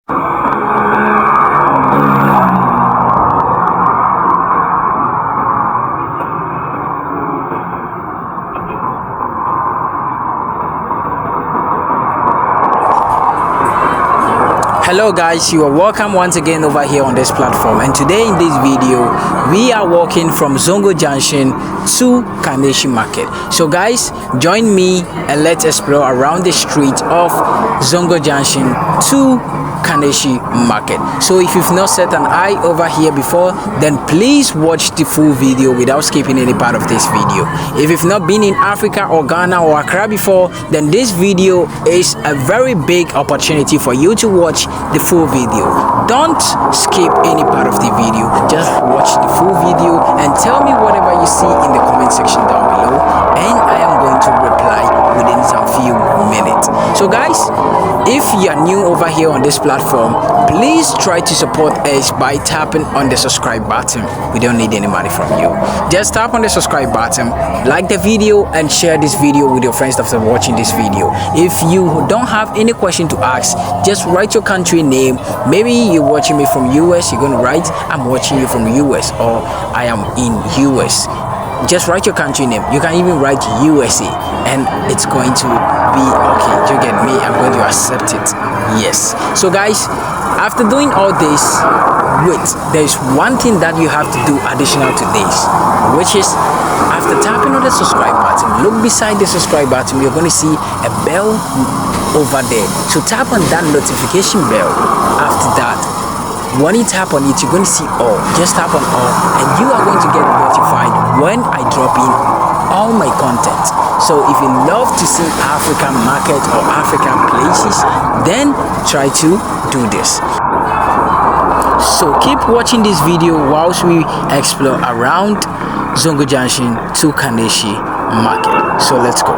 Hello guys, you are welcome once again over here on this platform, and today in this video we are walking from Zongo Junction to Kaneshie Market. So guys, join me and let's explore around the street of Zongo Junction to Kaneshie Market. So if you've not set an eye over here before, then please watch the full video without skipping any part of this video. If you've not been in Africa or Ghana or Accra before, then this video is a very big opportunity for you to watch the full video. Don't skip any part of the video, just watch the full video and tell me whatever you see in the comment section down below, and I am going to reply within some few minutes. So guys, if you are new over here on this platform, please try to support us by tapping on the subscribe button. We don't need any money from you. Just tap on the subscribe button, like the video, and share this video with your friends after watching this video. If you don't have any question to ask, just write your country name. Maybe you're watching me from US, you're gonna write I'm watching you from US, or I am in US. Just write your country name. You can even write USA and it's going to be okay. You get me? I'm going to accept it. Yes. So guys, after doing all this, wait, there is one thing that you have to do additional to this, which is after tapping on the subscribe button, look beside the subscribe button. You're going to see a bell over there. So tap on that notification bell. After that, when you tap on it, you're going to see all. Just tap on all and you are going to get notified when I drop in all my content. So if you love to see African market or African places, then try to do this. So keep watching this video whilst we explore around Zongo Junction to Kaneshie Market. So let's go.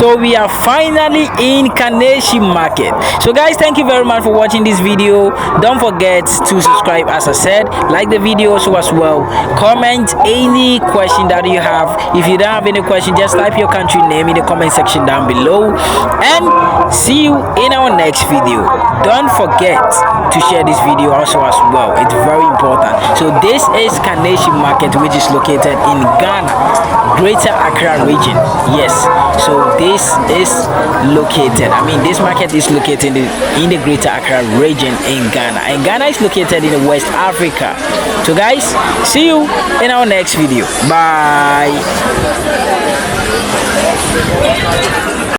So we are finally in Kaneshie market. So guys, thank you very much for watching this video. Don't forget to subscribe, as I said, like the video also as well. Comment any question that you have. If you don't have any question, just type your country name in the comment section down below, and see you in our next video. Don't forget to share this video also as well. It's very important. So this is Kaneshie market, which is located in Ghana, Greater Accra region. Yes, so this is located, this market is located in the Greater Accra region in Ghana, and Ghana is located in West Africa. So guys, see you in our next video. Bye.